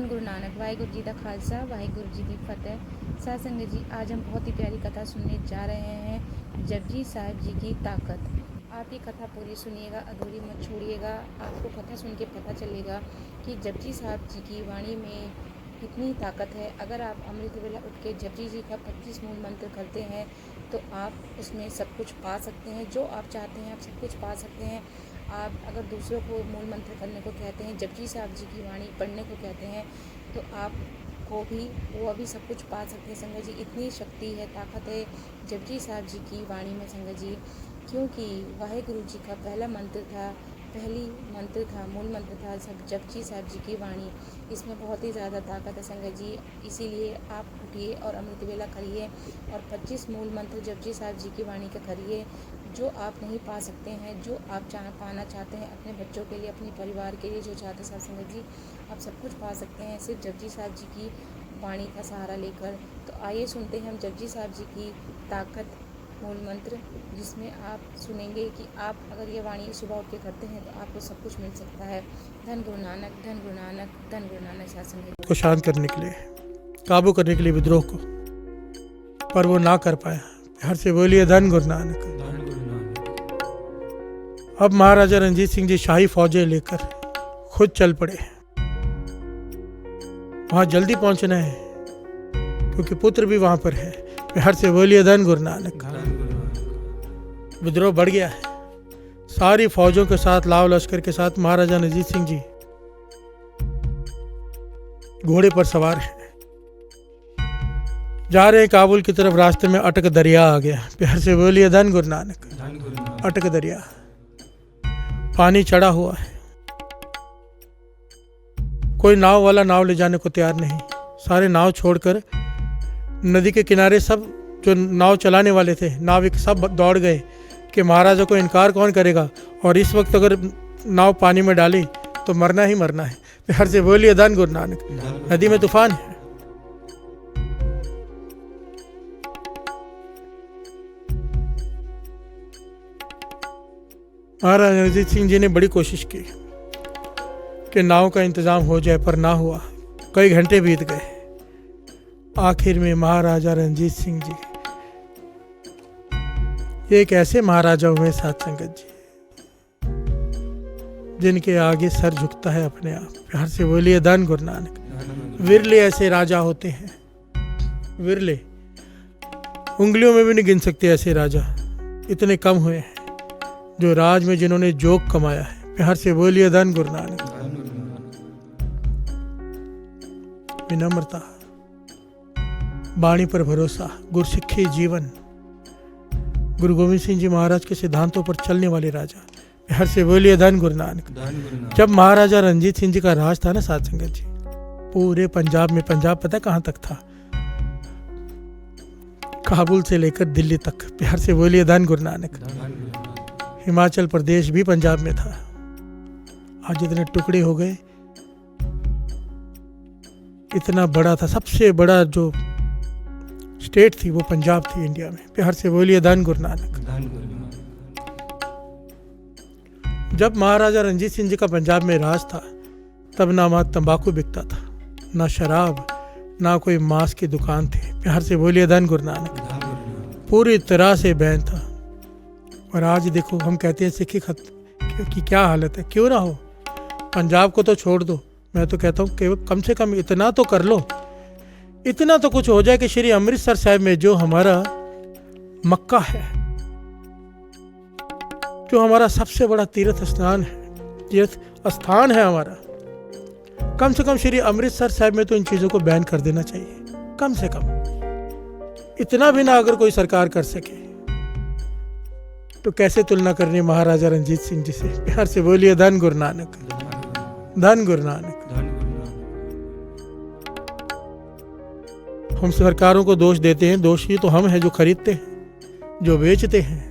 धन गुरु नानक। वाहिगुरु जी का खालसा, वाहिगुरु जी की फतेह। साध संगत जी, आज हम बहुत ही प्यारी कथा सुनने जा रहे हैं, जपजी साहिब जी की ताकत। आप ये कथा पूरी सुनिएगा, अधूरी मत छोड़िएगा। आपको कथा सुन के पता चलेगा कि जपजी साहिब जी की वाणी में कितनी ताकत है। अगर आप अमृत वेला उठ के जपजी जी का 25 मूल मंत्र करते हैं तो आप उसमें सब कुछ पा सकते हैं। जो आप चाहते हैं आप सब कुछ पा सकते हैं। आप अगर दूसरों को मूल मंत्र करने को कहते हैं, जपजी साहिब जी की वाणी पढ़ने को कहते हैं, तो आप को भी वो अभी सब कुछ पा सकते हैं। संगत जी, इतनी शक्ति है, ताकत है जपजी साहिब जी की वाणी में संगत जी, क्योंकि वाहिगुरु जी का पहला मंत्र था, पहली मंत्र था, मूल मंत्र था सब जपजी साहिब जी की वाणी। इसमें बहुत ही ज़्यादा ताकत है संगत जी। इसीलिए आप उठिए और अमृत वेला करिए और 25 मूल मंत्र जपजी साहिब जी की वाणी का करिए। जो आप नहीं पा सकते हैं, जो आप पाना चाहते हैं अपने बच्चों के लिए, अपने परिवार के लिए, जो चाहते हैं संगत जी, आप सब कुछ पा सकते हैं सिर्फ जपजी साहिब जी की वाणी का सहारा लेकर। तो आइए सुनते हैं हम जपजी साहिब जी की ताकत मूल मंत्र, जिसमें आप सुनेंगे कि आप अगर ये वाणी सुबह उठ के करते हैं तो आपको सब कुछ मिल सकता है। धन गुरु नानक, धन गुरु नानक, धन गुरु नानक। साध संगत को शांत करने के लिए, काबू करने के लिए विद्रोह को, पर वो ना कर पाया। हर से बोलिए धन गुरु नानक। अब महाराजा रणजीत सिंह जी शाही फौजें लेकर खुद चल पड़े। वहां जल्दी पहुंचना है क्योंकि पुत्र भी वहां पर है। हर से बोलिए धन गुरु नानक। विद्रोह बढ़ गया है। सारी फौजों के साथ, लाव लश्कर के साथ महाराजा रणजीत सिंह जी घोड़े पर सवार हैं, जा रहे हैं काबुल की तरफ। रास्ते में अटक दरिया आ गया। प्यार से बोलिए धन गुरु नानक। अटक दरिया, पानी चढ़ा हुआ है, कोई नाव वाला नाव ले जाने को तैयार नहीं। सारे नाव छोड़कर नदी के किनारे सब जो नाव चलाने वाले थे, नाविक सब दौड़ गए कि महाराजा को इनकार कौन करेगा, और इस वक्त अगर नाव पानी में डाली तो मरना ही मरना है। हर से बोलिए धन गुरु नानक। नदी में तूफान है। महाराजा रणजीत सिंह जी ने बड़ी कोशिश की कि नाव का इंतजाम हो जाए, पर ना हुआ। कई घंटे बीत गए। आखिर में महाराजा रणजीत सिंह जी एक ऐसे महाराजा हुए साध संगत जी, जिनके आगे सर झुकता है अपने आप। प्यार से बोलिए धन गुरु नानक। विरले ऐसे राजा होते हैं, विरले, उंगलियों में भी नहीं गिन सकते ऐसे राजा। इतने कम हुए हैं जो राज में जिन्होंने जोग कमाया है। प्यार से बोलिए धन गुरु नानक। विनम्रता, वाणी पर भरोसा, गुरसिक्खे जीवन, गुरु गोविंद सिंह जी महाराज के सिद्धांतों पर चलने वाले राजा। हर से बोलिए धन गुरु नानक। जब महाराजा रणजीत सिंह जी का राज था ना साध संगत जी, पूरे पंजाब में, पंजाब पता कहां तक था? काबुल से लेकर दिल्ली तक। प्यार से बोलिए धन गुरु नानक। हिमाचल प्रदेश भी पंजाब में था। आज इतने टुकड़े हो गए। इतना बड़ा था, सबसे बड़ा जो स्टेट थी वो पंजाब थी इंडिया में। प्यार से बोलिए धन गुरु नानक। जब महाराजा रणजीत सिंह जी का पंजाब में राज था, तब ना वहां तंबाकू बिकता था, ना शराब, ना कोई मांस की दुकान थी। प्यार से बोलिए धन गुरु नानक। पूरी तरह से बैन था। और आज देखो, हम कहते हैं सिक्खी खत की क्या हालत है। क्यों ना हो, पंजाब को तो छोड़ दो, मैं तो कहता हूँ कि कम से कम इतना तो कर लो, इतना तो कुछ हो जाए कि श्री अमृतसर साहिब में जो हमारा मक्का है, जो हमारा सबसे बड़ा तीर्थ स्थान है हमारा, कम से कम श्री अमृतसर साहिब में तो इन चीजों को बैन कर देना चाहिए। कम से कम इतना भी ना अगर कोई सरकार कर सके तो कैसे तुलना करनी महाराजा रणजीत सिंह जी से। प्यार से बोलिए धन गुरु नानक। धन गुरु नानक। हम सरकारों को दोष देते हैं, दोषी तो हम हैं जो खरीदते हैं, जो बेचते हैं।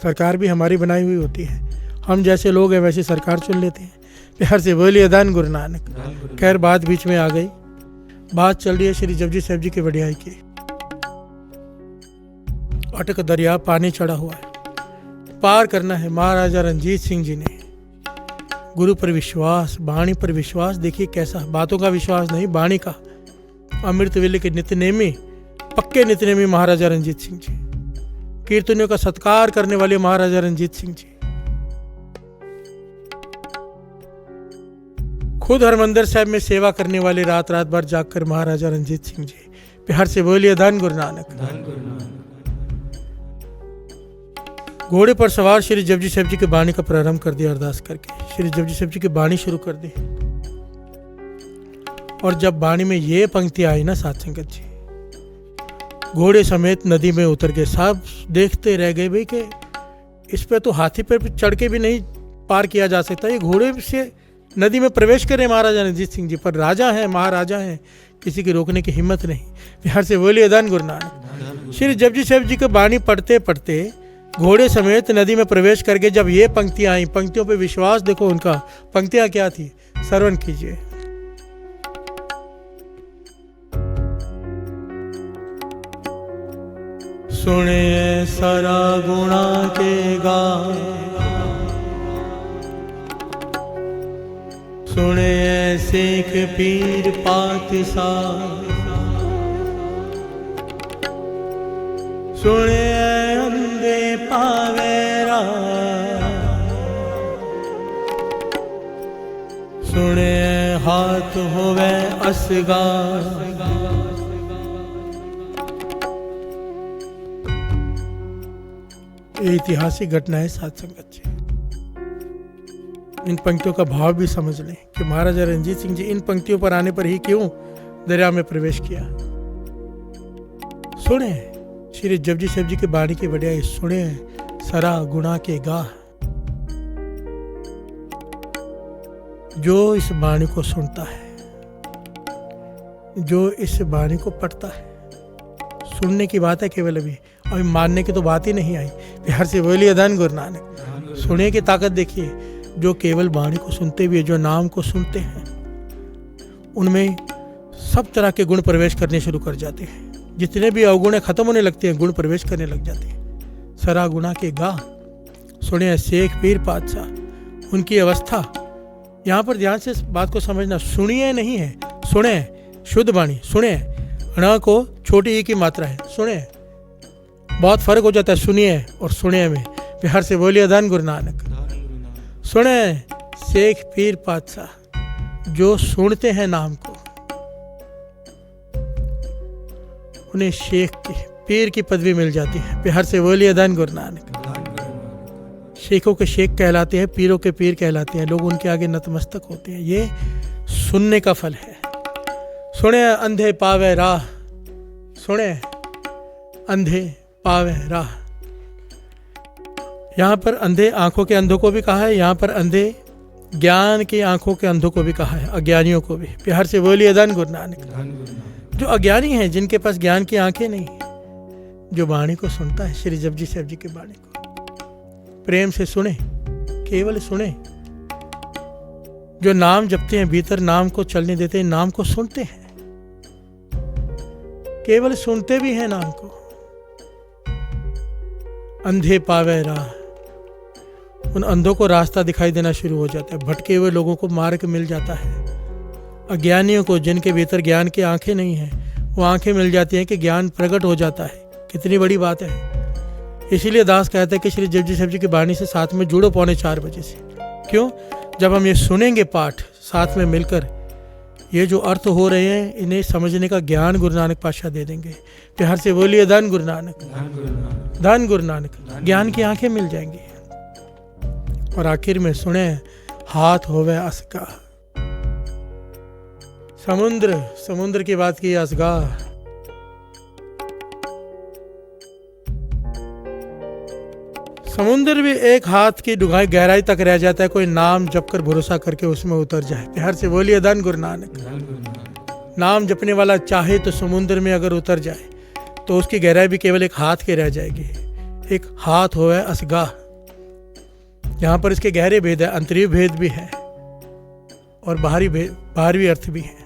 सरकार भी हमारी बनाई हुई होती है, हम जैसे लोग हैं वैसे सरकार चुन लेते हैं। प्यार से बोलिए धन गुरु नानक। खैर, बात बीच में आ गई। बात चल रही है श्री जपजी साहिब जी की वडियाई की। अटक दरिया, पानी चढ़ा हुआ है, पार करना है। महाराजा रणजीत सिंह जी ने गुरु पर विश्वास, वाणी पर विश्वास। देखिए कैसा, बातों का विश्वास नहीं, वाणी का। अमृत वेले के नित्यनेमी, पक्के नित्यनेमी महाराजा रंजीत सिंह जी, कीर्तनियों का सत्कार करने वाले महाराजा रंजीत सिंह जी, खुद हरमंदिर साहब में सेवा करने वाले रात रात भर जागकर महाराजा रंजीत सिंह जी। प्यार से बोलिए धन गुरु नानक। घोड़े पर सवार श्री जपजी साहब जी की वाणी का प्रारंभ कर दिया अरदास करके। श्री जपजी साहब जी की वाणी शुरू कर दी। और जब वाणी में ये पंक्ति आई ना साथ संगत जी, घोड़े समेत नदी में उतर के सब देखते रह गए भाई कि इस पे तो हाथी पर चढ़ के भी नहीं पार किया जा सकता, ये घोड़े से नदी में प्रवेश करें महाराजा रंजीत सिंह जी। पर राजा हैं, महाराजा हैं, किसी की रोकने की हिम्मत नहीं। प्यार से बोलिए धन गुरु नानक। श्री जपजी साहब जी की वाणी पढ़ते पढ़ते घोड़े समेत नदी में प्रवेश करके जब ये पंक्तियां आई, पंक्तियों पे विश्वास देखो उनका। पंक्तियां क्या थी, श्रवण कीजिए। सुने सारा गुणा के गा, सुने सिख पीर पातशाह, सुने अंधे पावेरा, सुने हाथ होवे असगा। ये ऐतिहासिक घटना है साथ संगत जी। इन पंक्तियों का भाव भी समझ लें कि महाराजा रंजीत सिंह जी इन पंक्तियों पर आने पर ही क्यों दरिया में प्रवेश किया। सुने श्री जपजी साहब जी की वाणी की बढ़िया, सुने सरा गुणा के गा। जो इस वाणी को सुनता है, जो इस वाणी को पढ़ता है, सुनने की बात है केवल, अभी मानने की तो बात ही नहीं आई। प्यार से बोलिए धन गुरु नानक। सुने की ताकत देखिए, जो केवल वाणी को सुनते भी है, जो नाम को सुनते हैं, उनमें सब तरह के गुण प्रवेश करने शुरू कर जाते हैं। जितने भी अवगुण खत्म होने लगते हैं, गुण प्रवेश करने लग जाते हैं। सरा गुणा के गा, सुने शेख पीर पातशाह, उनकी अवस्था। यहाँ पर ध्यान से बात को समझना, सुनिए नहीं है, सुने, शुद्ध वाणी, सुने। ण को छोटी ई की मात्रा है, सुने। बहुत फर्क हो जाता है सुनिए और सुने में। प्यार से बोलिए धन गुरु नानक। सुने शेख पीर पातशाह, जो सुनते हैं नाम को, उन्हें शेख की, पीर की पदवी मिल जाती है। प्यार से बोलिए धन गुरु नानक। शेखों के शेख कहलाते हैं, पीरों के पीर कहलाते हैं। लोग उनके आगे नतमस्तक होते हैं। ये सुनने का फल है। सुने अंधे पावे राह, सुने अंधे पावे राह। यहाँ पर अंधे आंखों के अंधों को भी कहा है, यहाँ पर अंधे ज्ञान की आंखों के अंधों को भी कहा है, अज्ञानियों को भी। प्यार से बोलिए धन गुरु नानक। जो अज्ञानी हैं, जिनके पास ज्ञान की आंखें नहीं, जो वाणी को सुनता है, श्री जपजी साहब जी की वाणी को प्रेम से सुने, केवल सुने। जो नाम जपते हैं, भीतर नाम को चलने देते हैं, नाम को सुनते हैं, केवल सुनते भी हैं नाम को। अंधे पावे राह, उन अंधों को रास्ता दिखाई देना शुरू हो जाता है। भटके हुए लोगों को मार्ग मिल जाता है। अज्ञानियों को, जिनके भीतर ज्ञान की आंखें नहीं हैं, वो आंखें मिल जाती हैं कि ज्ञान प्रकट हो जाता है। कितनी बड़ी बात है। इसीलिए दास कहता है कि श्री जपजी साहब जी की वाणी से साथ में जुड़ो 4:45 बजे से। क्यों? जब हम ये सुनेंगे पाठ साथ में मिलकर, ये जो अर्थ हो रहे हैं, इन्हें समझने का ज्ञान गुरु नानक पातशाह दे देंगे। प्यार से बोलिए धन गुरु नानक। धन गुरु नानक। ज्ञान की आंखें मिल जाएंगी। और आखिर में सुने हाथ होवे असगा। समुद्र, समुद्र की बात की, असगा। समुद्र भी एक हाथ की डूंघाई गहराई तक रह जाता है, कोई नाम जप कर भरोसा करके उसमें उतर जाए। प्यार से बोलिए धन गुरु नानक। नाम जपने वाला चाहे तो समुद्र में अगर उतर जाए तो उसकी गहराई भी केवल एक हाथ की रह जाएगी। एक हाथ होवे असगा। यहाँ पर इसके गहरे भेद है, अंतरीय भेद भी है और बाहरी अर्थ भी है।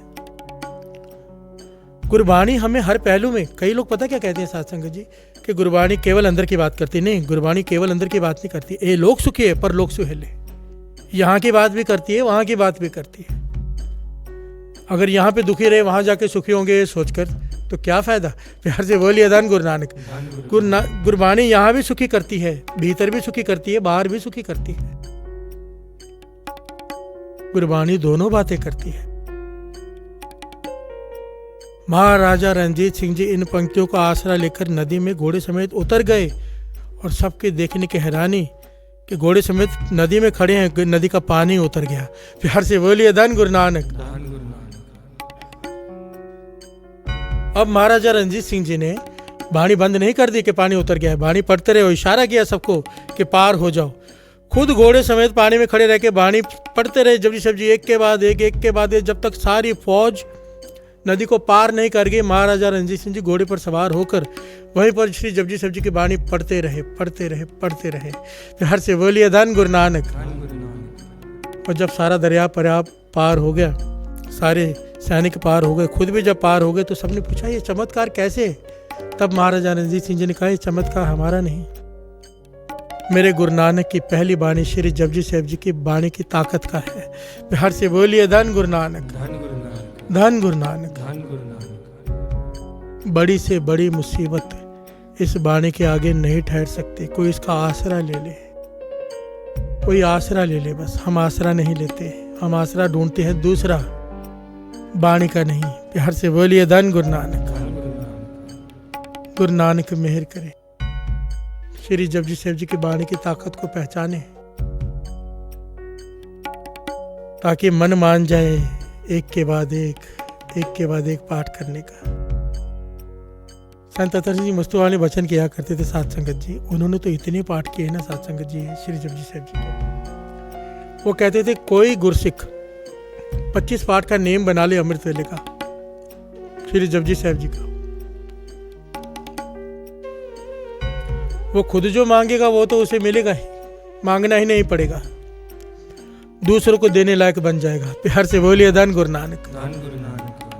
गुरबाणी हमें हर पहलू में, कई लोग पता क्या कहते हैं साथ संगत जी, कि गुरबाणी केवल अंदर की बात करती। नहीं, गुरबाणी केवल अंदर की बात नहीं करती। ये लोग सुखी है पर लोग सुहेले। यहाँ की बात भी करती है, वहाँ की बात भी करती है। अगर यहाँ पे दुखी रहे वहाँ जाके सुखी होंगे सोचकर तो क्या फ़ायदा। प्यार से बोलिए धन गुरु नानक। गुरबाणी यहाँ भी सुखी करती है, भीतर भी सुखी करती है, बाहर भी सुखी करती है। गुरबाणी दोनों बातें करती है। महाराजा रणजीत सिंह जी इन पंक्तियों का आसरा लेकर नदी में घोड़े समेत उतर गए और सबके देखने की हैरानी कि घोड़े समेत नदी में खड़े हैं, नदी का पानी उतर गया। प्यार से बोलिए धन गुरु नानक। अब महाराजा रणजीत सिंह जी ने बाणी बंद नहीं कर दी कि पानी उतर गया है, बाणी पढ़ते रहे, इशारा किया सबको कि पार हो जाओ। खुद घोड़े समेत पानी में खड़े रह के बाणी पढ़ते रहे, जपजी साहिब जी, एक के बाद एक, जब तक सारी फौज नदी को पार नहीं कर गई। महाराजा रणजीत सिंह जी घोड़े पर सवार होकर वहीं पर श्री जपजी साहिब जी की बाणी पढ़ते रहे। हर से बोलिए धन गुरु नानक। और जब सारा दरिया पार हो गया, सारे सैनिक पार हो गए, खुद भी जब पार हो गए तो सबने पूछा ये चमत्कार कैसे। तब महाराजा रणजीत सिंह जी ने कहा ये चमत्कार हमारा नहीं, मेरे गुरु नानक की पहली बाणी श्री जपजी साहिब जी की बाणी की ताकत का है। हर से बोलिए धन गुरु नानक, धन गुरु नानक। बड़ी से बड़ी मुसीबत इस बाणी के आगे नहीं ठहर सकती। कोई इसका आसरा ले ले, कोई आसरा ले ले, बस हम आसरा नहीं लेते, हम आसरा ढूंढते हैं दूसरा, बाणी का नहीं। प्यार से बोलिए धन गुरु नानक। गुरु नानक मेहर करे, श्री जपजी साहिब जी की बाणी की ताकत को पहचाने, ताकि मन मान जाए एक के बाद एक पाठ करने का। संत अतर जी मस्तुवाले वचन किया करते थे साध संगत जी, उन्होंने तो इतने पाठ किए ना साध संगत जी श्री जपजी साहिब जी के। वो कहते थे कोई गुरसिख 25 पाठ का नेम बना ले अमृत वेले का, श्री जपजी साहिब जी का, वो खुद जो मांगेगा वो तो उसे मिलेगा ही, मांगना ही नहीं पड़ेगा, दूसरों को देने लायक बन जाएगा। प्यार से बोलिए धन गुरु नानक।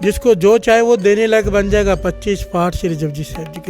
जिसको जो चाहे वो देने लायक बन जाएगा। 25 पाठ श्री जपजी साहिब जी के।